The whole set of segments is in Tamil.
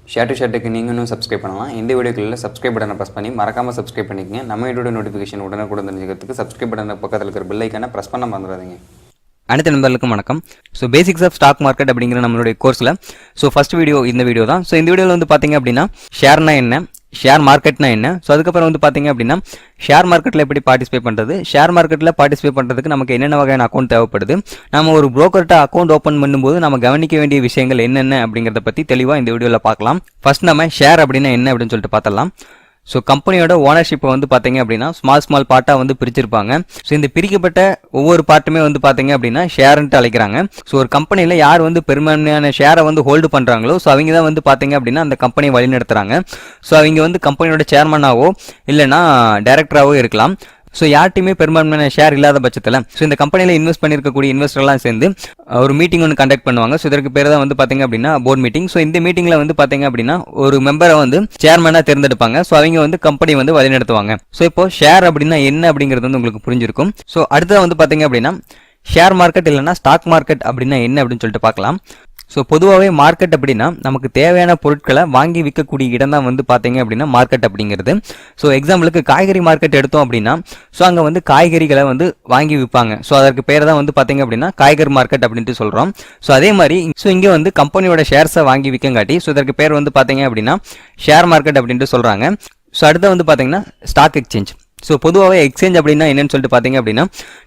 ஷேர் டு ஷேர்ட்டுக்கு நீங்கள் இன்னும் சப்ஸ்கிரைப் பண்ணலாம். இந்த வீடியோக்களில் சப்ஸ்கிரைப் பட்டனை ப்ரெஸ் பண்ணி மறக்காமல் சப்ஸ்கிரைப் பண்ணிக்கங்க. நம்ம வீடியோட நோட்டிஃபிகேஷன் உடனுக்குடன் தெரிஞ்சுக்கிறதுக்கு சப்ஸ்கிரைப் பட்டனை பக்கத்தில் இருக்கிற பெல் ஐக்கானை ப்ரெஸ் பண்ண மறந்துடாதீங்க. அனைத்து நண்பர்களுக்கும் வணக்கம். So basics of stock market அப்படிங்கிற நம்மளுடைய கோர்ஸில் ஃபர்ஸ்ட் வீடியோ இந்த வீடியோ தான். ஸோ இந்த வீடியோவில் வந்து பார்த்தீங்க அப்படின்னா ஷேர்னா என்ன, ஷேர் மார்க்கெட்னா என்ன, ஸோ அதுக்கப்புறம் வந்து பார்த்தீங்க அப்படின்னா ஷேர் மார்க்கெட்டில் எப்படி பார்ட்டிசிபேட் பண்ணுறது, ஷேர் மார்க்கெட்டில் பார்ட்டிசிபேட் பண்ணுறதுக்கு நமக்கு என்னென்ன வகையான அக்கௌண்ட் தேவைப்படுது, நம்ம ஒரு புரோக்கர்கிட்ட அக்கௌண்ட் ஓப்பன் பண்ணும்போது நம்ம கவனிக்க வேண்டிய விஷயங்கள் என்னென்ன அப்படிங்கிறத பற்றி தெளிவாக இந்த வீடியோவில் பார்க்கலாம். ஃபர்ஸ்ட் நம்ம ஷேர் அப்படின்னா என்ன அப்படின்னு சொல்லிட்டு பார்த்தலாம். ஸோ கம்பெனியோட ஓனர்ஷிப்பை வந்து பார்த்தீங்க அப்படின்னா ஸ்மால் பார்ட்டாக வந்து பிரிச்சிருப்பாங்க. ஸோ இந்த பிரிக்கப்பட்ட ஒவ்வொரு பார்ட்டுமே வந்து பார்த்தீங்க அப்படின்னா ஷேர்ன்ட்டு அழைக்கிறாங்க. ஸோ ஒரு கம்பெனியில் யார் வந்து பெரும்பான்மையான ஷேரை வந்து ஹோல்டு பண்ணுறாங்களோ ஸோ அவங்க தான் வந்து பார்த்தீங்க அப்படின்னா அந்த கம்பெனியை வழிநடத்துறாங்க. ஸோ அவங்க வந்து கம்பெனியோட சேர்மனாவோ இல்லைனா டைரக்டராகவோ இருக்கலாம். ஸோ யார்ட்டையுமே பெரும்பான்மையான ஷேர் இல்லாத பட்சத்தில் ஸோ இந்த கம்பெனியில் இன்வெஸ்ட் பண்ணியிருக்கக்கூடிய இன்வெஸ்டர்லாம் சேர்ந்து ஒரு மீட்டிங் ஒன்று கண்டக்ட் பண்ணுவாங்க. ஸோ இதற்கு பேர் தான் வந்து பார்த்தீங்க அப்படின்னா போர்ட் மீட்டிங். ஸோ இந்த மீட்டிங்கில் வந்து பார்த்தீங்க அப்படின்னா ஒரு மெம்பரை வந்து சேர்மனாக தேர்ந்தெடுப்பாங்க. ஸோ அவங்க வந்து கம்பெனி வந்து வழிநடத்துவாங்க. ஸோ இப்போ ஷேர் அப்படின்னா என்ன அப்படிங்கிறது வந்து உங்களுக்கு புரிஞ்சிருக்கும். ஸோ அடுத்தது வந்து பார்த்தீங்க அப்படின்னா ஷேர் மார்க்கெட் இல்லைனா ஸ்டாக் மார்க்கெட் அப்படின்னா என்ன அப்படின்னு சொல்லிட்டு பார்க்கலாம். ஸோ பொதுவாகவே மார்க்கெட் அப்படின்னா நமக்கு தேவையான பொருட்களை வாங்கி விற்கக்கூடிய இடம் தான் வந்து பார்த்தீங்க அப்படின்னா மார்க்கெட் அப்படிங்கிறது. ஸோ எக்ஸாம்பிளுக்கு காய்கறி மார்க்கெட் எடுத்தோம் அப்படின்னா ஸோ அங்கே வந்து காய்கறிகளை வந்து வாங்கி விற்பாங்க. ஸோ அதற்கு பேர் தான் வந்து பார்த்தீங்க அப்படின்னா காய்கறி மார்க்கெட் அப்படின்ட்டு சொல்கிறோம். ஸோ அதே மாதிரி இங்கே வந்து கம்பெனியோட ஷேர்ஸை வாங்கி விற்கங்காட்டி ஸோ இதற்கு பேர் வந்து பார்த்தீங்க அப்படின்னா ஷேர் மார்க்கெட் அப்படின்ட்டு சொல்கிறாங்க. ஸோ அடுத்து வந்து பார்த்தீங்கன்னா ஸ்டாக் எக்ஸ்சேஞ்ச். ஸோ பொதுவாகவே எக்ஸ்சேஞ்ச் அப்படின்னா என்னன்னு சொல்லிட்டு பார்த்தீங்க அப்படின்னா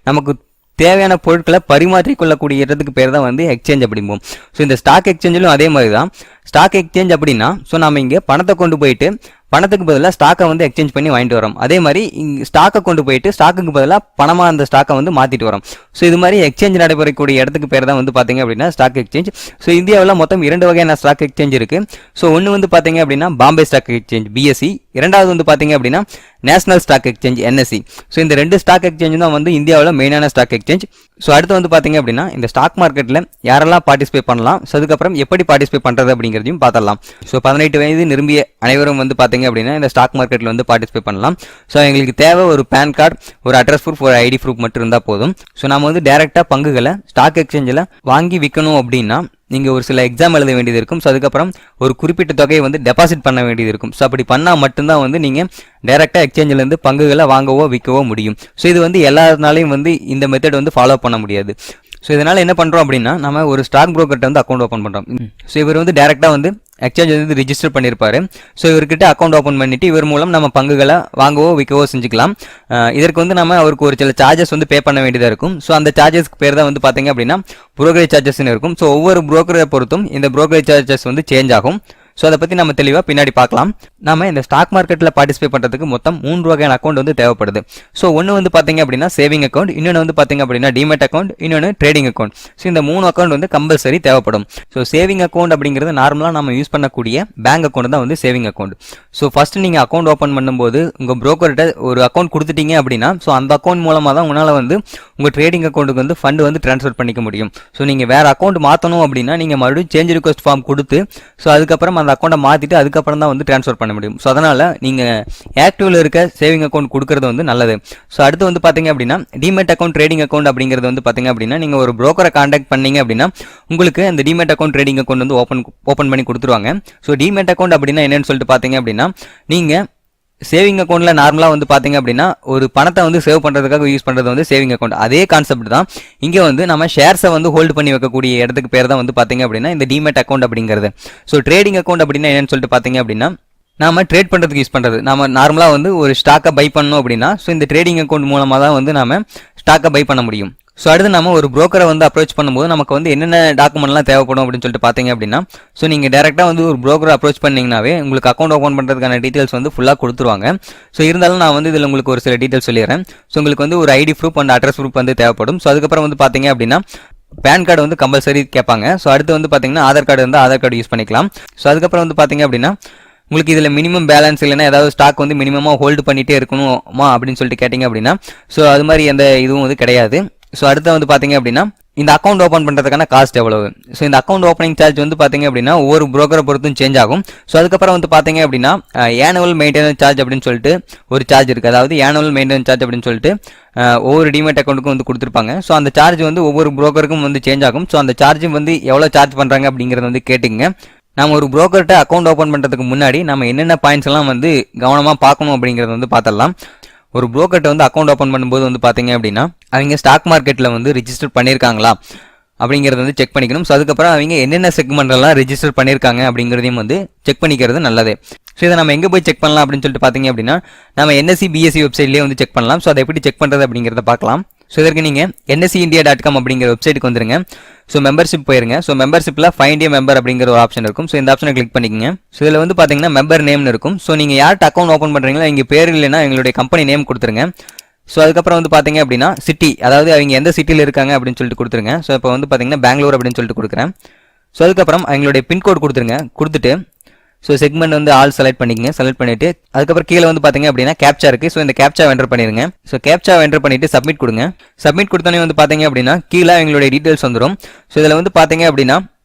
நமக்கு தேவையான பொருட்களை பரிமாற்றிக்கொள்ளக்கூடிய இடத்துக்கு பேர் தான் வந்து எக்ஸ்சேஞ்ச் அப்படிம்போம். ஸோ இந்த ஸ்டாக் எக்ஸ்சேஞ்சிலும் அதே மாதிரி தான். ஸ்டாக் எக்ஸ்சேஞ்ச் அப்படின்னா ஸோ நம்ம இங்கே பணத்தை கொண்டு போயிட்டு பணத்துக்கு பதிலாக ஸ்டாக்கை வந்து எக்ஸ்சேஞ்ச் பண்ணி வாங்கிட்டு வரோம். அதே மாதிரி இங்கே ஸ்டாக்கை கொண்டு போயிட்டு ஸ்டாக்குக்கு பதிலாக பணமாக அந்த ஸ்டாக்கை வந்து மாற்றிட்டு வரோம். ஸோ இது மாதிரி எக்ஸ்சேஞ்ச் நடைபெறக்கூடிய இடத்துக்கு பேர் தான் வந்து பார்த்தீங்க அப்படின்னா ஸ்டாக் எக்ஸ்சேஞ்ச். ஸோ இந்தியாவில் மொத்தம் 2 வகையான ஸ்டாக் எக்ஸ்சேஞ்ச் இருக்குது. ஸோ ஒன்று வந்து பார்த்தீங்க அப்படின்னா பாம்பே ஸ்டாக் எக்ஸ்சேஞ்ச் BSE, இரண்டாவது வந்து பார்த்தீங்க அப்படின்னா national stock exchange NSE. So இந்த 2 ஸ்டாக் எக்ஸ்சேஞ்ச் தான் வந்து இந்தியாவில் மெயினான ஸ்டாக் எக்ஸ்சேஞ்ச். ஸோ அடுத்து வந்து பார்த்தீங்க அப்படின்னா இந்த ஸ்டாக் மார்க்கெட்டில் யாரெல்லாம் பார்ட்டிசிபேட் பண்ணலாம், ஸோ அதுக்கப்புறம் எப்படி பார்ட்டிசிபேட் பண்ணுறது அப்படிங்கிறதையும் பார்த்தலாம். ஸோ 18 வயது நிரம்பிய அனைவரும் வந்து பார்த்தீங்க அப்படின்னா இந்த ஸ்டாக் மார்க்கெட்டில் வந்து பார்ட்டிசிபேட் பண்ணலாம். ஸோ எங்களுக்கு தேவை ஒரு பேன் கார்டு, ஒரு அட்ரஸ் ப்ரூஃப், ஒரு ID ப்ரூஃப் மட்டும் இருந்தால் போதும். ஸோ நம்ம வந்து டேரெக்டாக பங்குகளை ஸ்டாக் எக்ஸ்சேஞ்சில் வாங்கி விற்கணும் அப்படின்னா நீங்கள் ஒரு சில எக்ஸாம் எழுத வேண்டியது இருக்கும். ஸோ அதுக்கப்புறம் ஒரு குறிப்பிட்ட தொகையை வந்து டெபாசிட் பண்ண வேண்டியது இருக்கும். ஸோ அப்படி பண்ணால் மட்டும்தான் வந்து நீங்கள் டேரெக்டாக எக்ஸ்சேஞ்சிலேருந்து பங்குகளை வாங்கவோ விற்கவோ முடியும். ஸோ இது வந்து எல்லாருனாலையும் வந்து இந்த மெத்தட் வந்து ஃபாலோ பண்ண முடியாது. ஸோ இதனால் என்ன பண்ணுறோம் அப்படின்னா நம்ம ஒரு ஸ்டாக் புரோக்கர்கிட்ட வந்து அக்கௌண்ட் ஓப்பன் பண்ணுறோம். ஸோ இவர் வந்து டேரெக்டாக வந்து எக்ஸ்சேஞ்ச் வந்து ரிஜிஸ்டர் பண்ணியிருப்பாரு. ஸோ இவர்கிட்ட அக்கௌண்ட் ஓப்பன் பண்ணிட்டு இவர் மூலம் நம்ம பங்குகளை வாங்கவோ விற்கவோ செஞ்சுக்கலாம். இதற்கு வந்து நம்ம அவருக்கு ஒரு சில சார்ஜஸ் வந்து பே பண்ண வேண்டியதாக இருக்கும். ஸோ அந்த சார்ஜஸ்க்கு பேர் தான் வந்து பார்த்தீங்க அப்படின்னா புரோக்கரேஜ் சார்ஜஸ்ன்னு இருக்கும். ஸோ ஒவ்வொரு புரோக்கரை பொறுத்தும் இந்த புரோக்கரேஜ் சார்ஜஸ் வந்து சேஞ்ச் ஆகும். ஸோ அதை பற்றி நம்ம தெளிவாக பின்னாடி பார்க்கலாம். நம்ம இந்த ஸ்டாக் மார்க்கெட்டில் பார்ட்டிசிபேட் பண்ணுறதுக்கு மொத்தம் 3 வகையான அக்கௌண்ட் வந்து தேவைப்படுது. ஸோ ஒன்று வந்து பார்த்தீங்க அப்படின்னா சேவிங் அக்கௌண்ட், இன்னொன்று வந்து பார்த்தீங்க அப்படின்னா டிமெட் அக்கௌண்ட், இன்னொன்று ட்ரேடிங் அக்கௌண்ட். ஸோ இந்த 3 அக்கௌண்ட் வந்து கம்பல்சரி தேவைப்படும். ஸோ சேவிங் அக்கௌண்ட் அப்படிங்கிறது நார்மலாக நம்ம யூஸ் பண்ணக்கூடிய பேங்க் அக்கௌண்ட் தான் வந்து சேவிங் அக்கௌண்ட். ஸோ ஃபர்ஸ்ட் நீங்கள் அக்கௌண்ட் ஓப்பன் பண்ணும்போது உங்கள் புரோக்கர்கிட்ட ஒரு அக்கௌண்ட் கொடுத்துட்டீங்க அப்படின்னா ஸோ அந்த அக்கௌண்ட் மூலமாக தான் உங்களால் வந்து உங்கள் ட்ரேடிங் அக்கௌண்ட்டுக்கு வந்து ஃபண்டு வந்து ட்ரான்ஸ்ஃபர் பண்ணிக்க முடியும். ஸோ நீங்கள் வேறு அக்கௌண்ட் மாற்றணும் அப்படின்னா நீங்கள் மறுபடியும் சேஞ்ச் ரிக்வஸ்ட் ஃபார்ம் கொடுத்து ஸோ அதுக்கப்புறம் அந்த அக்கௌண்ட்டை மாற்றிட்டு அதுக்கப்புறம் தான் வந்து ட்ரான்ஸ்ஃபர் பண்ண முடியும். ஸோ அதனால் நீங்கள் ஆக்டிவில் இருக்க சேவிங் அக்கௌண்ட் கொடுக்கறது வந்து நல்லது. ஸோ அடுத்து வந்து பார்த்தீங்க அப்படின்னா டிமெட் அக்கௌண்ட், ட்ரேடிங் அக்கௌண்ட் அப்படிங்கிறது வந்து பார்த்தீங்க அப்படின்னா நீங்கள் ஒரு புரோக்கரை கான்டாக்ட் பண்ணீங்க அப்படின்னா உங்களுக்கு அந்த டிமெட் அக்கௌண்ட், ட்ரேடிங் அக்கௌண்ட் வந்து ஓப்பன் பண்ணி கொடுத்துருவாங்க. ஸோ டிமெட் அக்கௌண்ட் அப்படின்னா என்னன்னு சொல்லிட்டு பார்த்தீங்க அப்படின்னா நீங்கள் சேவிங் அக்கௌண்ட்டில் நார்மலாக வந்து பார்த்தீங்க அப்படின்னா ஒரு பணத்தை வந்து சேவ் பண்ணுறதுக்காக யூஸ் பண்ணுறது வந்து சேவிங் அக்கௌண்ட். அதே கான்செப்ட் தான் இங்கே வந்து நம்ம ஷேர்ஸை வந்து ஹோல்டு பண்ணி வைக்கக்கூடிய இடத்துக்கு பேர் தான் வந்து பார்த்தீங்க அப்படின்னா இந்த டிமெட் அக்கௌண்ட் அப்படிங்கிறது. ஸோ ட்ரேடிங் அக்கௌண்ட் அப்படின்னா என்னன்னு சொல்லிட்டு பார்த்தீங்க அப்படின்னா நாம ட்ரேட் பண்ணுறதுக்கு யூஸ் பண்ணுறது. நம்ம நார்மலாக வந்து ஒரு ஸ்டாக்கை பை பண்ணணும் அப்படின்னா ஸோ இந்த ட்ரேடிங் அக்கௌண்ட் மூலமாக தான் வந்து நம்ம ஸ்டாக்கை பை பண்ண முடியும். ஸோ அடுத்து நம்ம ஒரு புரோக்கரை வந்து அப்ரோச் பண்ணும்போது நமக்கு வந்து என்னென்ன டாக்குமெண்ட்லாம் தேவைப்படும் அப்படின்னு சொல்லிட்டு பார்த்தீங்க அப்படின்னா ஸோ நீங்கள் டேரெக்டாக வந்து ஒரு புரோக்கரை அப்ரோச் பண்ணிங்கனாவே உங்களுக்கு அக்கௌண்ட் ஓப்பன் பண்ணுறதுக்கான டீட்டெயில்ஸ் வந்து ஃபுல்லாக கொடுத்துருவாங்க. ஸோ இருந்தாலும் நான் வந்து இதில் உங்களுக்கு ஒரு சில டீட்டெயில்ஸ் சொல்லிடுறேன். ஸோ உங்களுக்கு வந்து ஒரு ID proof and address proof வந்து தேவைப்படும். ஸோ அதுக்கப்புறம் வந்து பார்த்தீங்க அப்படின்னா பேன் கார்டு வந்து கம்பல்சரி கேட்பாங்க. ஸோ அடுத்து வந்து பார்த்தீங்கன்னா ஆதார் கார்டு வந்து ஆதார் கார்டு யூஸ் பண்ணிக்கலாம். ஸோ அதுக்கப்புறம் வந்து பார்த்தீங்க அப்படின்னா உங்களுக்கு இதில் மினிமம் பேலன்ஸ் இல்லைன்னா ஏதாவது ஸ்டாக் வந்து மினிமமாக ஹோல்டு பண்ணிகிட்டே இருக்கணுமா அப்படின்னு சொல்லிட்டு கேட்டிங்க அப்படின்னா ஸோ அது மாதிரி எந்த இதுவும் வந்து கிடையாது. ஸோ அடுத்து வந்து பார்த்தீங்க அப்படின்னா இந்த அக்கௌண்ட் ஓப்பன் பண்ணுறதுக்கான காஸ்ட் எவ்வளவு. ஸோ இந்த அக்கௌண்ட் ஓப்பனிங் சார்ஜ் வந்து பார்த்தீங்க அப்படின்னா ஒவ்வொரு புரோக்கரை பொறுத்தும் சேஞ்ச் ஆகும். ஸோ அதுக்கப்புறம் வந்து பார்த்தீங்க அப்படின்னா ஆனுவல் மெயின்டெனன்ஸ் சார்ஜ் அப்படின்னு சொல்லிட்டு ஒரு சார்ஜ் இருக்குது. அதாவது ஆனுவல் மெயின்டெனன்ஸ் சார்ஜ் அப்படின்னு சொல்லிட்டு ஒவ்வொரு டிமெட் அக்கௌண்ட்டுக்கும் வந்து கொடுத்துருப்பாங்க. ஸோ அந்த சார்ஜ் வந்து ஒவ்வொரு புரோக்கருக்கும் வந்து சேஞ்ச் ஆகும். ஸோ அந்த சார்ஜும் வந்து எவ்வளோ சார்ஜ் பண்ணுறாங்க அப்படிங்கிறத வந்து கேட்டுங்க. நம்ம ஒரு புரோக்கர்கிட்ட அக்கௌண்ட் ஓப்பன் பண்ணுறதுக்கு முன்னாடி நம்ம என்னென்ன பாயிண்ட்ஸ் எல்லாம் வந்து கவனமாக பார்க்கணும் அப்படிங்கிறத வந்து பார்த்துடலாம். ஒரு புரோக்கர்கிட்ட வந்து அக்கௌண்ட் ஓப்பன் பண்ணும்போது வந்து பார்த்தீங்க அப்படின்னா அவங்க ஸ்டாக் மார்க்கெட்டில் வந்து ரிஜிஸ்டர் பண்ணியிருக்காங்களா அப்படிங்கிறத வந்து செக் பண்ணிக்கணும். ஸோ அதுக்கப்புறம் அவங்க என்னென்ன செக்மெண்ட்லாம் ரெஜிஸ்டர் பண்ணியிருக்காங்க அப்படிங்கிறதையும் வந்து செக் பண்ணிக்கிறது நல்லது. ஸோ இதை நம்ம எங்கே போய் செக் பண்ணலாம் அப்படின்னு சொல்லிட்டு பார்த்தீங்க அப்படின்னா நம்ம NSE BSE வெப்சைட்லேயே வந்து செக் பண்ணலாம். ஸோ அதை எப்படி செக் பண்ணுறது அப்படிங்கிறத பார்க்கலாம். ஸோ இதற்கு நீங்கள் NSEindia.com அப்படிங்கிற வெப்சைட்டுக்கு வந்துருங்க. ஸோ மெம்பர்ஷிப் போயிருங்க. ஸோ மெம்பர்ஷிப்பில் ஃபைண்ட் ஏ மெம்பர் அப்படிங்கிற ஒரு ஆப்ஷன் இருக்கும். ஸோ இந்த ஆப்ஷனை கிளிக் பண்ணிக்கங்க. ஸோ இதில் வந்து பார்த்தீங்கன்னா மெம்பர் நேம்னு இருக்கும். ஸோ நீங்கள் யார்கிட்ட அக்கௌண்ட் ஓப்பன் பண்ணுறீங்களோ இங்கே பேர் இல்லைன்னா எங்களுடைய கம்பெனி நேம் கொடுத்துருங்க. ஸோ அதுக்கப்புறம் வந்து பார்த்தீங்க அப்படின்னா சிட்டி, அதாவது அவங்க எந்த சிட்டியில் இருக்காங்க அப்படின்னு சொல்லிட்டு கொடுத்துருங்க. ஸோ இப்போ வந்து பார்த்தீங்கன்னா பெங்களூர் அப்படின்னு சொல்லிட்டு கொடுக்குறேன். ஸோ அதுக்கப்புறம் அவங்களுடைய பின்கோட் கொடுத்துருங்க. கொடுத்துட்டு ஸோ செக்மெண்ட் வந்து ஆல் செலக்ட் பண்ணிக்கங்க. செலக்ட் பண்ணிட்டு அதுக்கப்புறம் கீழே வந்து பார்த்தீங்க அப்படின்னா கேப்சா இருக்குது. ஸோ இந்த கேப்சா என்டர் பண்ணிடுங்க. ஸோ கேப்சா என்டர் பண்ணிட்டு சப்மிட் கொடுங்க. சப்மிட் கொடுத்தோன்னே வந்து பார்த்தீங்க அப்படின்னா கீழே எங்களுடைய டீட்டெயில்ஸ் வந்துடும். ஸோ இதில் வந்து பார்த்தீங்க அப்படின்னா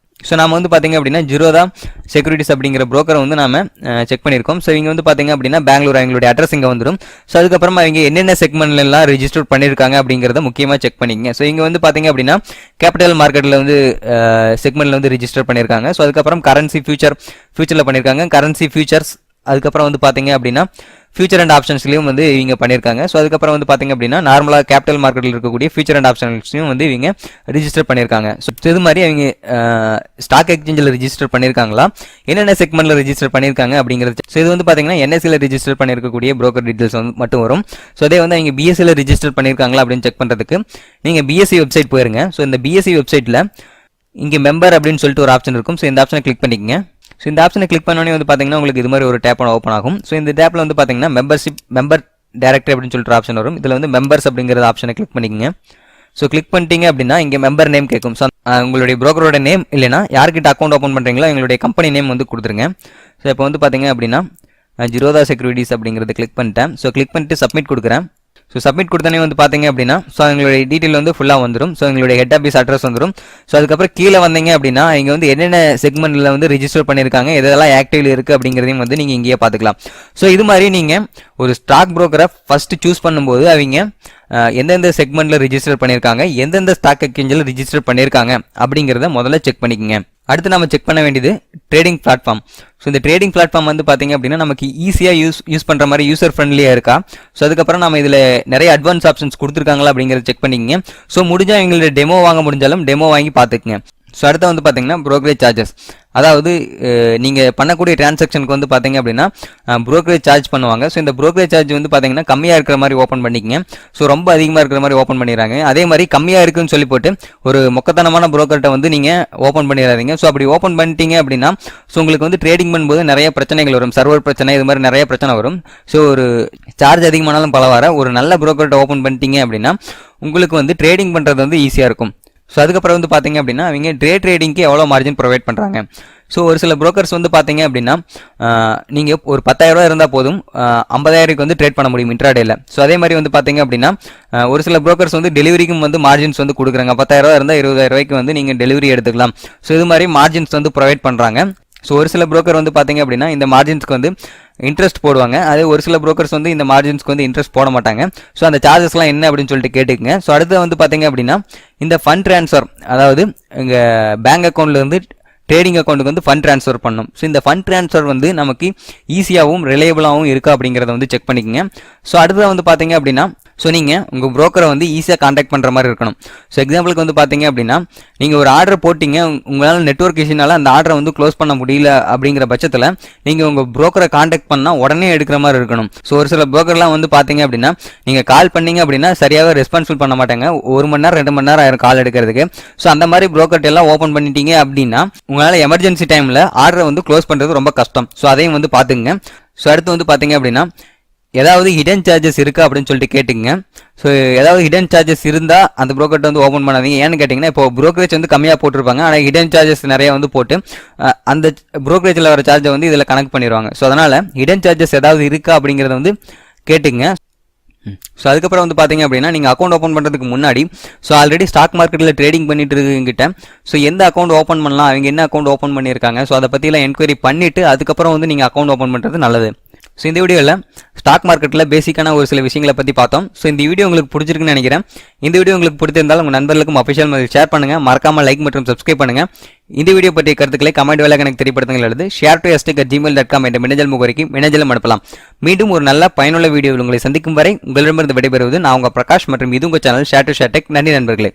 ஸோ நம்ம வந்து பார்த்தீங்க அப்படின்னா ஜிரோதா செக்யூரிட்டிஸ் அப்படிங்கிற ப்ரோக்கரை வந்து நாம செக் பண்ணியிருக்கோம். ஸோ இங்கே வந்து பார்த்தீங்க அப்படின்னா பெங்களூர் எங்களுடைய அட்ரஸ் இங்கே வந்துடும். ஸோ அதுக்கப்புறமா அவங்க என்னென்ன செக்மெண்ட்லாம் ரெஜிஸ்டர் பண்ணியிருக்காங்க அப்படிங்கிறத முக்கியமாக செக் பண்ணிக்கங்க. ஸோ இங்கே வந்து பார்த்தீங்க அப்படின்னா கேபிட்டல் மார்க்கெட்டில் வந்து செக்மெண்ட்டில் வந்து ரெஜிஸ்டர் பண்ணியிருக்காங்க. ஸோ அதுக்கப்புறம் கரன்சி ஃபியூச்சரில் பண்ணியிருக்காங்க. கரன்சி ஃபியூச்சர்ஸ் அதுக்கப்புறம் வந்து பார்த்தீங்க அப்படின்னா ஃபியூச்சர் அண்ட் ஆப்ஷன்ஸ்லையும் வந்து இவங்க பண்ணியிருக்காங்க. ஸோ அதுக்கப்புறம் வந்து பார்த்தீங்க அப்படின்னா நார்மலாக கேபிட்டல் மார்க்கெட்டில் இருக்கக்கூடிய ஃபியூச்சர் அண்ட் ஆப்ஷன்ஸ்லையும் வந்து இவங்க ரிஜிஸ்டர் பண்ணியிருக்காங்க. ஸோ இது மாதிரி அவங்க ஸ்டாக் எக்ஸ்சேஞ்சில் ரிஜிஸ்டர் பண்ணியிருக்காங்களா, என்னென்ன செக்மெண்ட்டில் ரிஜிஸ்டர் பண்ணியிருக்காங்க அப்படிங்கிறது. ஸோ இது வந்து பார்த்தீங்கன்னா NSEல ரிஜிஸ்டர் பண்ணியிருக்கக்கூடிய ப்ரோக்கர் டீட்டெயில்ஸ் வந்து மட்டும் வரும். ஸோ அதே வந்து அவங்க BSEல ரிஜிஸ்டர் பண்ணியிருக்காங்களா அப்படின்னு செக் பண்ணுறதுக்கு நீங்கள் BSE வெப்சைட் போயிருங்க. ஸோ இந்த BSE வெப்சைட்டில் இங்கே மெம்பர் அப்படின்னு சொல்லிட்டு ஒரு ஆப்ஷன் இருக்கும். ஸோ இந்த ஆப்ஷனை கிளிக் பண்ணிக்கங்க. ஸோ இந்த ஆப்ஷனை கிளிக் பண்ணோன்னே வந்து பார்த்தீங்கன்னா உங்களுக்கு இது மாதிரி ஒரு டேப் ஓப்பன் ஆகும். ஸோ இந்த டேப்பில் வந்து பார்த்தீங்கன்னா மெம்பர் டைரக்டரி அப்படின்னு சொல்லிட்டு ஆப்ஷன் வரும். இதில் வந்து மெம்பர்ஸ் அப்படிங்கிற ஆப்ஷனை கிளிக் பண்ணிக்கங்க. ஸோ கிளிக் பண்ணிட்டீங்க அப்படின்னா இங்கே மெம்பர் நேம் கேட்கும். ஸோ உங்களுடைய ப்ரோக்கரோட நேம் இல்லைனா யார்கிட்ட அக்கௌண்ட் ஓப்பன் பண்ணுறீங்களோ எங்களுடைய கம்பெனி நேம் வந்து கொடுத்துருங்க. ஸோ இப்போ வந்து பார்த்தீங்க அப்படின்னா ஜிரோதா செக்யூரிட்டிஸ் அப்படிங்கிறத கிளிக் பண்ணிட்டேன். ஸோ கிளிக் பண்ணிட்டு சப்மிட் கொடுக்குறேன். ஸோ சப்மிட் கொடுத்தனே வந்து பார்த்தீங்க அப்படின்னா ஸோ எங்களுடைய டீட்டெயில் வந்து ஃபுல்லாக வந்துடும். ஸோ எங்களுடைய ஹெட் ஆஃபீஸ் அட்ரஸ் வந்துடும். ஸோ அதுக்கப்புறம் கீழே வந்தீங்க அப்படின்னா இங்கே வந்து என்னென்ன செக்மெண்ட்டில் வந்து ரிஜிஸ்டர் பண்ணியிருக்காங்க, எதெல்லாம் ஆக்டிவ்ல இருக்குது அப்படிங்கிறதையும் வந்து நீங்கள் இங்கேயே பார்த்துக்கலாம். ஸோ இது மாதிரி நீங்கள் ஒரு ஸ்டாக் புரோக்கரை ஃபஸ்ட்டு சூஸ் பண்ணும்போது அவங்க எந்தெந்த செக்மெண்ட்டில் ரிஜிஸ்டர் பண்ணியிருக்காங்க, எந்தெந்த ஸ்டாக் எக்ஸ்சேஞ்சில் ரிஜிஸ்டர் பண்ணியிருக்காங்க அப்படிங்கிறத முதல்ல செக் பண்ணிக்கங்க. அடுத்து நம்ம செக் பண்ண வேண்டியது ட்ரேடிங் பிளாட்ஃபார்ம். ஸோ இந்த ட்ரேடிங் பிளாட்ஃபார்ம் வந்து பார்த்தீங்க அப்படின்னா நமக்கு ஈஸியாக யூஸ் பண்ணுற மாதிரி யூசர் ஃப்ரெண்ட்லியாக இருக்கா. ஸோ அதுக்கப்புறம் நம்ம இதில் நிறைய அட்வான்ஸ் ஆப்ஷன்ஸ் கொடுத்துருக்காங்களா அப்படிங்கிறத செக் பண்ணிக்கங்க. ஸோ முடிஞ்சால் எங்களுடைய டெமோ வாங்க முடிஞ்சாலும் டெமோ வாங்கி பார்த்துக்குங்க. ஸோ அடுத்து வந்து பார்த்தீங்கன்னா ப்ரோக்கரேஜ் சார்ஜஸ், அதாவது நீங்கள் பண்ணக்கூடிய டிரான்சாக்ஷனுக்கு வந்து பார்த்தீங்க அப்படின்னா ப்ரோக்கரேஜ் சார்ஜ் பண்ணுவாங்க. ஸோ இந்த ப்ரோக்கரேஜ் சார்ஜ் வந்து பார்த்தீங்கன்னா கம்மியாக இருக்கிற மாதிரி ஓப்பன் பண்ணிக்கங்க. ஸோ ரொம்ப அதிகமாக இருக்கிற மாதிரி ஓப்பன் பண்ணிடுறாங்க. அதே மாதிரி கம்மியாக இருக்குன்னு சொல்லி போட்டு ஒரு மொக்கத்தனமான ப்ரோக்கர்கிட்ட வந்து நீங்கள் ஓப்பன் பண்ணிடாதீங்க. ஸோ அப்படி ஓப்பன் பண்ணிட்டீங்க அப்படின்னா ஸோ உங்களுக்கு வந்து ட்ரேடிங் பண்ணும்போது நிறைய பிரச்சனைகள் வரும். சர்வர் பிரச்சனை, இது மாதிரி நிறைய பிரச்சனை வரும். ஸோ ஒரு சார்ஜ் அதிகமானாலும் பரவாயில்ல, ஒரு நல்ல ப்ரோக்கர்கிட்ட ஓப்பன் பண்ணிட்டீங்க அப்படின்னா உங்களுக்கு வந்து ட்ரேடிங் பண்ணுறது வந்து ஈஸியாக இருக்கும். ஸோ அதுக்கப்புறம் வந்து பார்த்தீங்க அப்படின்னா அவங்க ட்ரேடிங்க்கு எவ்வளோ மார்ஜின் ப்ரொவைட் பண்ணுறாங்க. ஸோ ஒரு சில புரோக்கர்ஸ் வந்து பார்த்தீங்க அப்படின்னா நீங்கள் ஒரு 10,000 இருந்தால் போதும் 50,000க்கு வந்து ட்ரேட் பண்ண முடியும் இன்ட்ராடேல. ஸோ அதே மாதிரி வந்து பார்த்தீங்க அப்படின்னா ஒரு சில புரோக்கர்ஸ் வந்து டெலிவரிக்கும் வந்து மார்ஜின்ஸ் வந்து கொடுக்குறாங்க. 10,000 இருந்தால் 20,000 வந்து நீங்கள் டெலிவரி எடுத்துக்கலாம். ஸோ இது மாதிரி மார்ஜின்ஸ் வந்து ப்ரொவைட் பண்ணுறாங்க. ஸோ ஒரு சில புரோக்கர் வந்து பார்த்தீங்க அப்படின்னா இந்த மார்ஜின்ஸ்க்கு வந்து இன்ட்ரெஸ்ட் போடுவாங்க. அதே ஒரு சில புரோக்கர்ஸ் வந்து இந்த மார்ஜின்ஸ்க்கு வந்து இன்ட்ரெஸ்ட் போட மாட்டாங்க. ஸோ அந்த சார்ஜஸ்லாம் என்ன அப்படின்னு சொல்லிட்டு கேட்டுக்கங்க. ஸோ அடுத்து வந்து பார்த்தீங்க அப்படின்னா இந்த ஃபண்ட் ட்ரான்ஸ்ஃபர், அதாவது எங்கள் பேங்க் அக்கௌண்ட்லேருந்து ட்ரேடிங் அக்கௌண்ட்டுக்கு வந்து ஃபண்ட் ட்ரான்ஸ்ஃபர் பண்ணணும். ஸோ இந்த ஃபண்ட் ட்ரான்ஸ்ஃபர் வந்து நமக்கு ஈஸியாகவும் ரிலையபிளாகவும் இருக்கா அப்படிங்கிறத வந்து செக் பண்ணிக்கங்க. ஸோ அடுத்தது வந்து பார்த்தீங்க அப்படின்னா ஸோ நீங்கள் உங்கள் ப்ரோக்கரை வந்து ஈஸியாக காண்டாக்ட் பண்ணுற மாதிரி இருக்கணும். ஸோ எக்ஸாம்பிளுக்கு வந்து பார்த்தீங்க அப்படின்னா நீங்கள் ஒரு ஆர்டர் போட்டிங்க, உங்களால் நெட்வொர்க் இஷ்யூனால அந்த ஆர்டரை வந்து க்ளோஸ் பண்ண முடியல அப்படிங்கிற பட்சத்தில் நீங்கள் உங்கள் ப்ரோக்கரை காண்டாக்ட் பண்ணால் உடனே எடுக்கிற மாதிரி இருக்கணும். ஸோ ஒரு சில ப்ரோக்கர்லாம் வந்து பார்த்தீங்க அப்படின்னா நீங்கள் கால் பண்ணீங்க அப்படின்னா சரியாக ரெஸ்பான்சிபிள் பண்ண மாட்டாங்க. 1 மணி நேரம் 2 மணி நேரம் ஆயிரும் கால் எடுக்கிறதுக்கு. ஸோ அந்த மாதிரி ப்ரோக்கர்ட்ட எல்லாம் ஓப்பன் பண்ணிட்டீங்க அப்படின்னா உங்களால் எமர்ஜென்சி டைமில் ஆர்டரை வந்து க்ளோஸ் பண்ணுறது ரொம்ப கஷ்டம். ஸோ அதையும் வந்து பார்த்துக்குங்க. ஸோ அடுத்து வந்து பார்த்தீங்க அப்படின்னா ஏதாவது ஹிடன் சார்ஜஸ் இருக்கா அப்படின்னு சொல்லிட்டு கேட்டுங்க. ஸோ ஏதாவது ஹிடன் சார்ஜஸ் இருந்தால் அந்த ப்ரோக்கர்ட்ட வந்து ஓப்பன் பண்ணாதீங்க. ஏன்னு கேட்டிங்கன்னா இப்போ ப்ரோக்கரேஜ் வந்து கம்மியாக போட்டிருப்பாங்க, ஆனால் ஹிடன் சார்ஜஸ் நிறைய வந்து போட்டு அந்த ப்ரோக்கரேஜில் வர சார்ஜை வந்து இதில் கனெக்ட் பண்ணிடுவாங்க. ஸோ அதனால் ஹிடன் சார்ஜஸ் ஏதாவது இருக்கா அப்படிங்கிறத வந்து கேட்டுங்க. ஸோ அதுக்கப்புறம் வந்து பார்த்தீங்க அப்படின்னா நீங்கள் அக்கௌண்ட் ஓப்பன் பண்ணுறதுக்கு முன்னாடி ஸோ ஆல்ரெடி ஸ்டாக் மார்க்கெட்டில் ட்ரேடிங் பண்ணிட்டு இருக்கீங்கிட்ட ஸோ எந்த அக்கௌண்ட் ஓப்பன் பண்ணலாம், அவங்க என்ன அக்கௌண்ட் ஓப்பன் பண்ணியிருக்காங்க, ஸோ அதை பற்றிலாம் என்கொயரி பண்ணிவிட்டு அதுக்கப்புறம் வந்து நீங்கள் அக்கௌண்ட் ஓப்பன் பண்ணுறது நல்லது. ஸோ இந்த வீடியோவில் ஸ்டாக் மார்க்கெட்டில் பேசிக்கான ஒரு சில விஷயங்களை பற்றி பார்த்தோம். ஸோ இந்த வீடியோ உங்களுக்கு பிடிச்சிருக்குன்னு நினைக்கிறேன். இந்த வீடியோ உங்களுக்கு பிடிச்சிருந்தால் உங்கள் நண்பர்களுக்கும் அஃபிஷியல் மெயில் ஷேர் பண்ணுங்கள். மறக்காமல் லைக் மற்றும் சப்ஸ்கிரைப் பண்ணுங்கள். இந்த வீடியோ பற்றிய கருத்துக்களை கமெண்ட் வேலை எனக்கு தெரியப்படுத்துங்கள் அல்லது share2st@gmail.com என்ற மின்னஞ்சல் முகவரிக்கு மின்னஞ்சலும் அனுப்பலாம். மீண்டும் ஒரு நல்ல பயனுள்ள வீடியோவில் உங்களை சந்திக்கும் வரை உங்களிடமிருந்து விடைபெறுவது நான் உங்கள் பிரகாஷ் மற்றும் இது உங்கள் channel share to share tech. நன்றி நண்பர்களே.